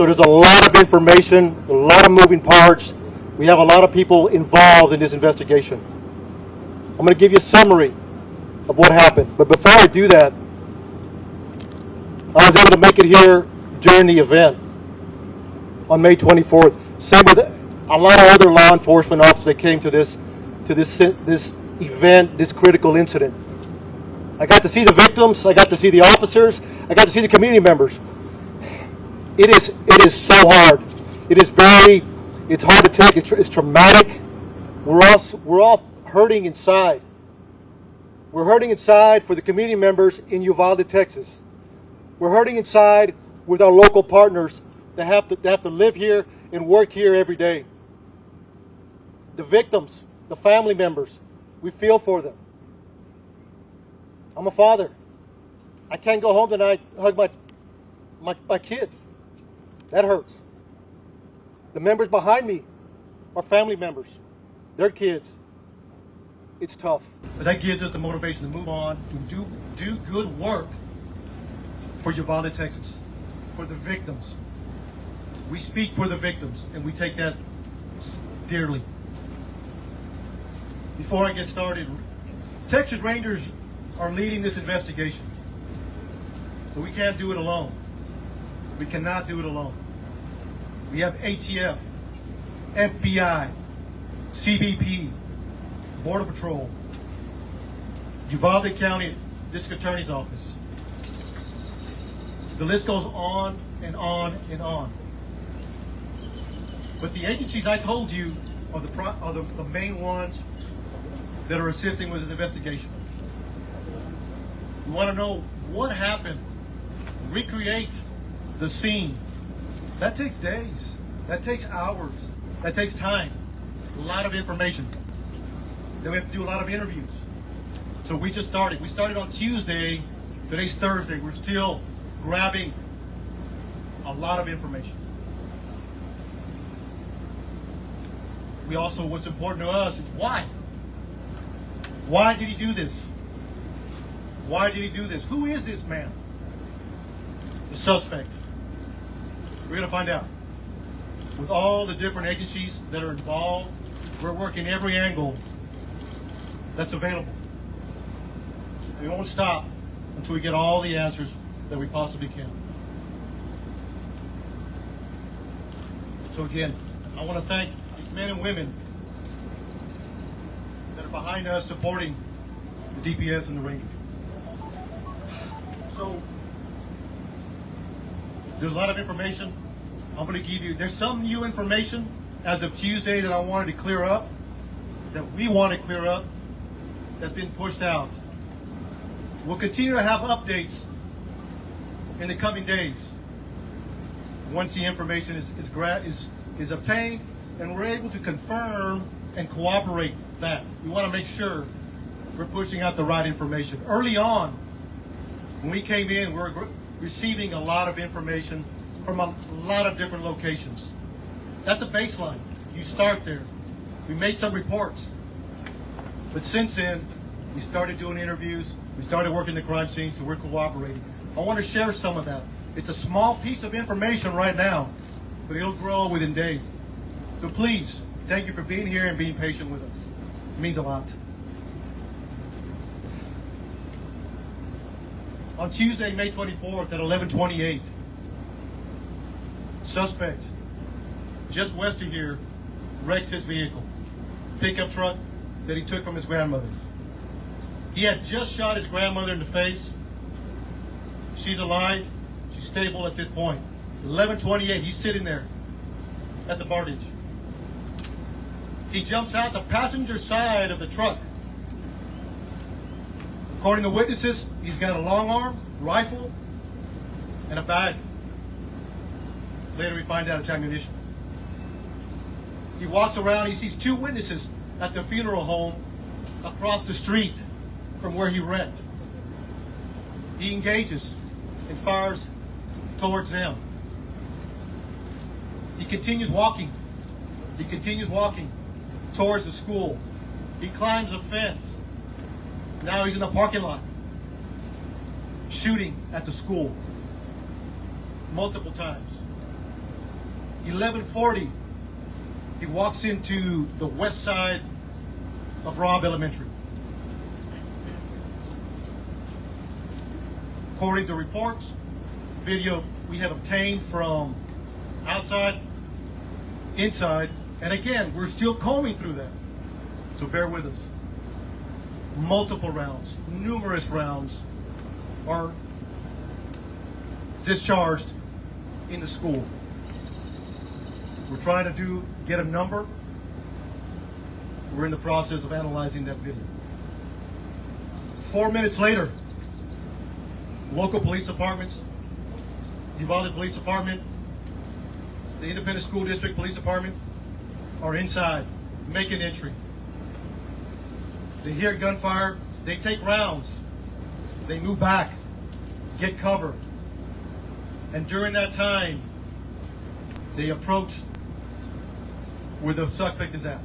So there's a lot of information, a lot of moving parts. We have a lot of people involved in this investigation. I'm going to give you a summary of what happened. But before I do that, I was able to make it here during the event on May 24th. Same with a lot of other law enforcement officers that came to this event, this critical incident. I got to see the victims, I got to see the officers, I got to see the community members. It is so hard. It's hard to take. It's traumatic. We're all hurting inside. We're hurting inside for the community members in Uvalde, Texas. We're hurting inside with our local partners that have to live here and work here every day. The victims, the family members, we feel for them. I'm a father. I can't go home tonight and hug my kids. That hurts. The members behind me are family members. Their kids. It's tough. But that gives us the motivation to move on, to do good work for Uvalde, Texas, for the victims. We speak for the victims, and we take that dearly. Before I get started, Texas Rangers are leading this investigation. So we can't do it alone. We cannot do it alone. We have ATF, FBI, CBP, Border Patrol, Uvalde County District Attorney's Office. The list goes on and on and on. But the agencies I told you are the main ones that are assisting with this investigation. We want to know what happened, recreate the scene. That takes days, that takes hours, that takes time, a lot of information. Then we have to do a lot of interviews. So we just started. We started on Tuesday, today's Thursday. We're still grabbing a lot of information. We also, what's important to us is why? Why did he do this? Why did he do this? Who is this man? The suspect. We're going to find out. With all the different agencies that are involved, we're working every angle that's available. We won't stop until we get all the answers that we possibly can. So again, I want to thank these men and women that are behind us supporting the DPS and the Rangers. So there's a lot of information I'm going to give you. There's some new information as of Tuesday that I wanted to clear up, that we want to clear up, that's been pushed out. We'll continue to have updates in the coming days once the information is obtained and we're able to confirm and corroborate that. We want to make sure we're pushing out the right information. Early on, when we came in, we were receiving a lot of information from a lot of different locations. That's a baseline. You start there. We made some reports. But since then, we started doing interviews. We started working the crime scene, so we're cooperating. I want to share some of that. It's a small piece of information right now, but it'll grow within days. So please, thank you for being here and being patient with us. It means a lot. On Tuesday, May 24th at 11:28, suspect just west of here wrecks his vehicle, pickup truck that he took from his grandmother. He had just shot his grandmother in the face. She's alive. She's stable at this point. 11:28, he's sitting there at the bar ditch. He jumps out the passenger side of the truck. According to witnesses, he's got a long arm, rifle, and a bag. Later we find out it's ammunition. He walks around, he sees two witnesses at the funeral home across the street from where he wrecked. He engages and fires towards them. He continues walking. He continues walking towards the school. He climbs a fence. Now he's in the parking lot, shooting at the school multiple times. 11:40, he walks into the west side of Robb Elementary. According to reports, video we have obtained from outside, inside, and again, we're still combing through that. So bear with us. Multiple rounds, numerous rounds are discharged in the school. We're trying to get a number. We're in the process of analyzing that video. 4 minutes later, local police departments, Uvalde Police Department, the Independent School District Police Department are inside, making entry. They hear gunfire, they take rounds, they move back, get cover. And during that time, they approach where the suspect is at.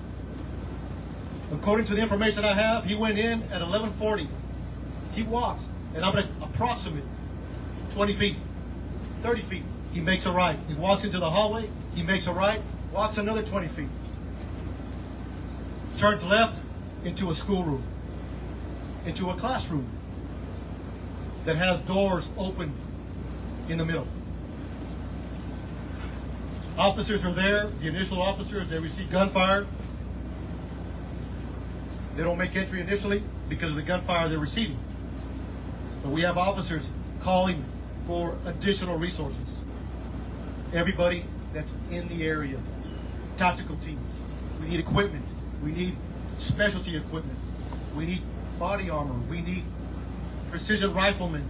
According to the information I have, he went in at 11:40. He walks, and I'm at approximate 20 feet, 30 feet. He makes a right. He walks into the hallway, he makes a right, walks another 20 feet. Turns left into a schoolroom, into a classroom that has doors open in the middle. Officers are there, the initial officers, they receive gunfire. They don't make entry initially because of the gunfire they're receiving. But we have officers calling for additional resources. Everybody that's in the area, tactical teams. We need equipment. We need specialty equipment. We need body armor. We need precision riflemen,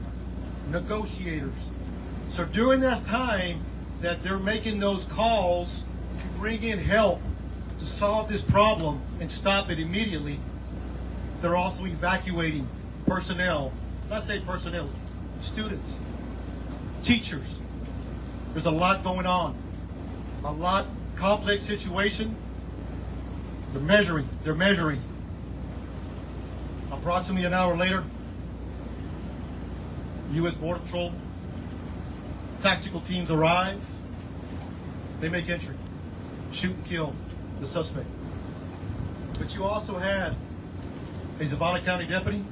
negotiators. So during that time that they're making those calls to bring in help to solve this problem and stop it immediately, they're also evacuating personnel. When I say personnel, students, teachers. There's a lot going on. A lot complex situation. They're measuring. Approximately an hour later, U.S. Border Patrol tactical teams arrive. They make entry, shoot and kill the suspect. But you also had a Zavada County deputy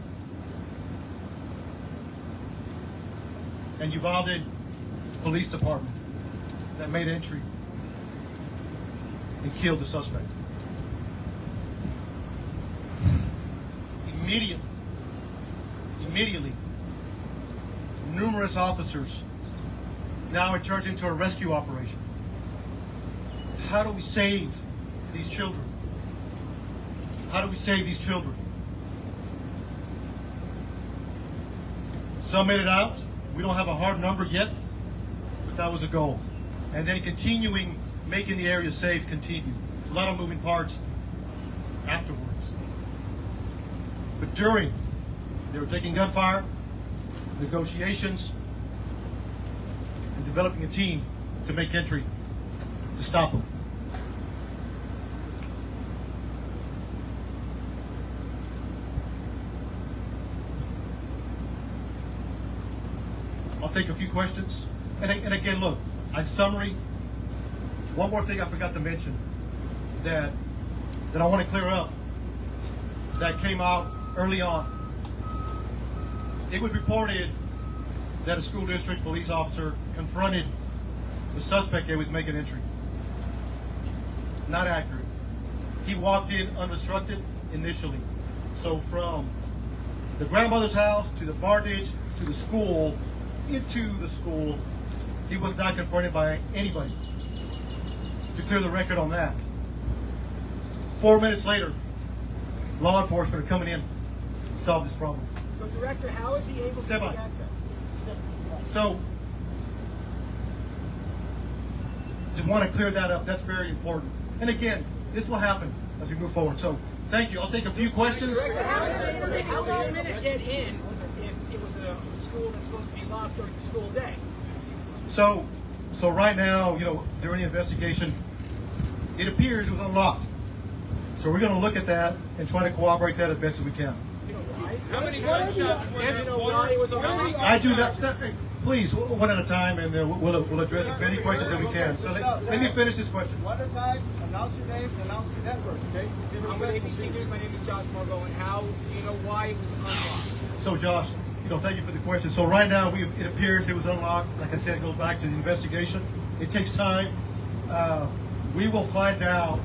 and Uvalde Police Department that made entry and killed the suspect. Immediately, numerous officers. Now it turns into a rescue operation. How do we save these children? How do we save these children? Some made it out. We don't have a hard number yet, but that was a goal. And then continuing, making the area safe, continue. A lot of moving parts afterwards. But during, they were taking gunfire, negotiations, and developing a team to make entry to stop them. I'll take a few questions. And again, look, summary. One more thing I forgot to mention that I want to clear up that came out early on. It was reported that a school district police officer confronted the suspect that was making entry. Not accurate. He walked in unobstructed initially. So from the grandmother's house to the bar ditch to the school, into the school, he was not confronted by anybody. To clear the record on that. 4 minutes later, law enforcement are coming in to solve this problem. So, Director, how is he able to get access? So, just want to clear that up. That's very important. And again, this will happen as we move forward. So, thank you. I'll take a few questions. Director, how is he able to get in if it was a school that's supposed to be locked during the school day? So right now, during the investigation, it appears it was unlocked. So we're going to look at that and try to cooperate that as best as we can. You know why? How many gunshots were there? You know why it was unlocked? I do that. Please, one at a time, and we'll address as many questions as we can. So let me finish this question. One at a time, announce your name, announce your network, okay? I'm with ABC News. My name is Josh Margot, and how do you know why it was unlocked? So Josh, thank you for the question. So right now, it appears it was unlocked. Like I said, it goes back to the investigation. It takes time. We will find out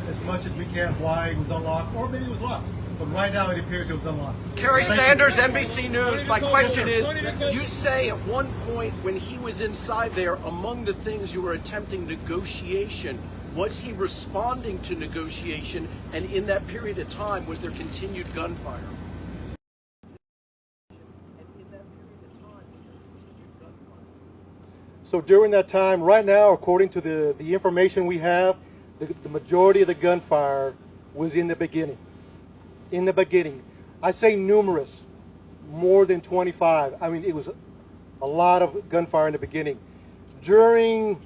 as much as we can why it was unlocked, or maybe it was locked. But right now, it appears it was unlocked. Kerry Sanders, NBC News. My question is, you say at one point when he was inside there, among the things you were attempting negotiation, was he responding to negotiation? And in that period of time, was there continued gunfire? So during that time, right now, according to the information we have, the majority of the gunfire was in the beginning. In the beginning. I say numerous, more than 25. I mean, it was a lot of gunfire in the beginning. During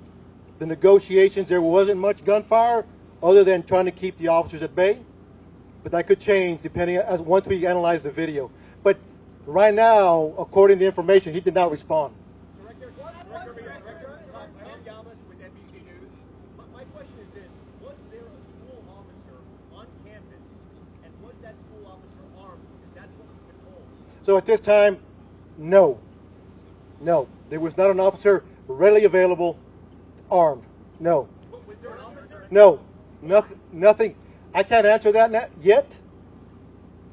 the negotiations, there wasn't much gunfire other than trying to keep the officers at bay. But that could change depending once we analyze the video. But right now, according to the information, he did not respond. With NBC News. My question is this: was there a school officer on campus, and was that school officer armed? Because that's what we've been told. So at this time, no. No. There was not an officer readily available armed. No. Was there an officer? No. Nothing. I can't answer that yet.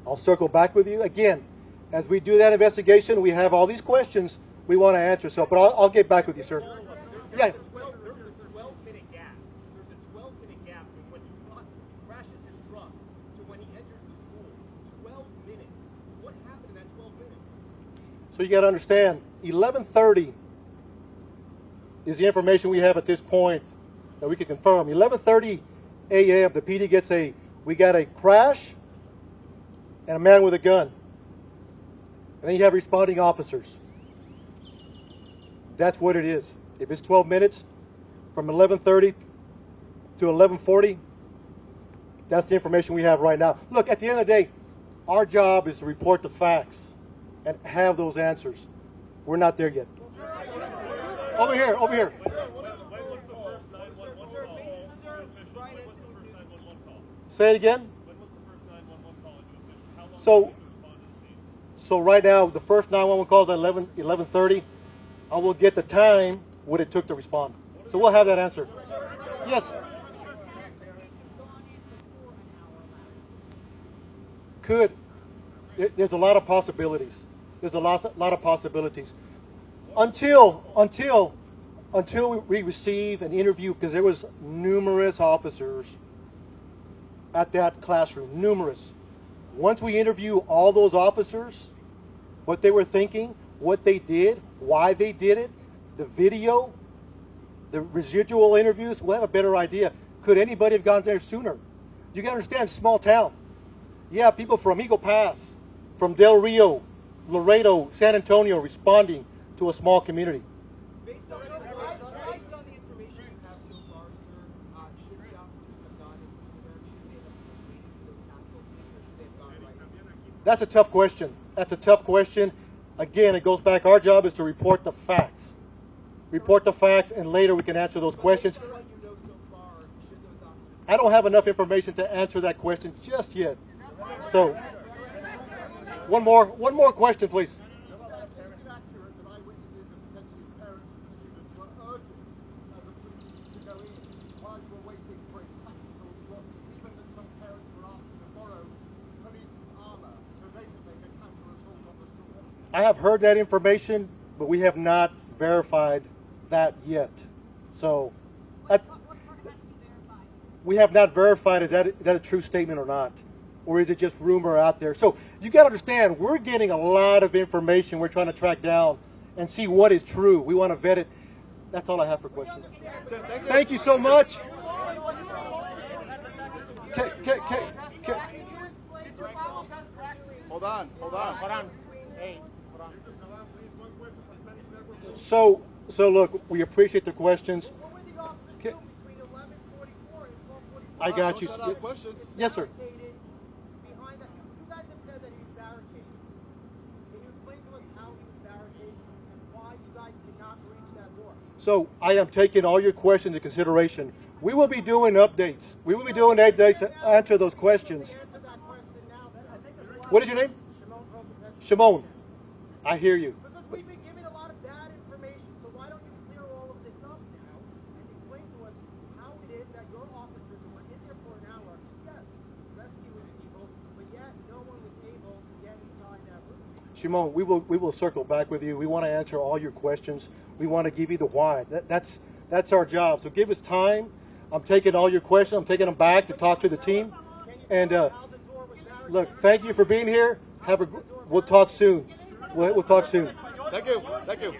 I'll circle back with you. Again, as we do that investigation, we have all these questions we want to answer. So, but I'll get back with you, sir. Yeah. There's a 12-minute gap. There's a 12-minute gap from when he crashes his truck to when he enters the school. 12 minutes. What happened in that 12 minutes? So you got to understand, 11:30 is the information we have at this point that we can confirm. 11:30 a.m. the PD gets we got a crash and a man with a gun. And then you have responding officers. That's what it is. If it's 12 minutes, from 11:30 to 11:40, that's the information we have right now. Look, at the end of the day, our job is to report the facts and have those answers. We're not there yet. Over here, over here. Say it again. So right now, the first 911 call is at 11:30. I will get the time what it took to respond. So we'll have that answer. Yes. Could. There's a lot of possibilities. There's a lot of possibilities. Until we receive an interview, because there was numerous officers at that classroom, numerous. Once we interview all those officers, what they were thinking, what they did, why they did it, the video, the residual interviews, we'll have a better idea. Could anybody have gone there sooner? You can understand, small town. Yeah, people from Eagle Pass, from Del Rio, Laredo, San Antonio responding to a small community. Based on the information you have so far, sir, should the officers have gone in sooner? Should they have completed those tactical things, or should they have gone right? That's a tough question. That's a tough question. Again, it goes back, our job is to report the facts. Report the facts, and later we can answer those questions. I don't have enough information to answer that question just yet. So, one more question, please. I have heard that information, but we have not verified that yet. So, we have not verified is that a true statement or not, or is it just rumor out there? So you got to understand, we're getting a lot of information we're trying to track down and see what is true. We want to vet it. That's all I have for questions. Thank you so much. Hold on. Hey. So look, we appreciate the questions. What were the officers doing between 11:44 and 12:45? I got you. Questions. Yes, sir. Behind that, you guys have said that he was barricaded. Can you explain to us how he was barricaded and why you guys So I am taking all your questions into consideration. We will be doing updates. We will be doing updates to answer those questions. What is your name? Shimon. I hear you. Because we've been given a lot of bad information, so why don't you clear all of this up now and explain to us how it is that your officers who were in there for an hour, yes, rescuing people, but yet no one was able to get inside that room. Shimon, we will circle back with you. We want to answer all your questions. We want to give you the why. That's our job. So give us time. I'm taking all your questions. I'm taking them back to talk to the team. And look, thank you for being here. We'll talk soon. We'll talk soon. Thank you. Thank you.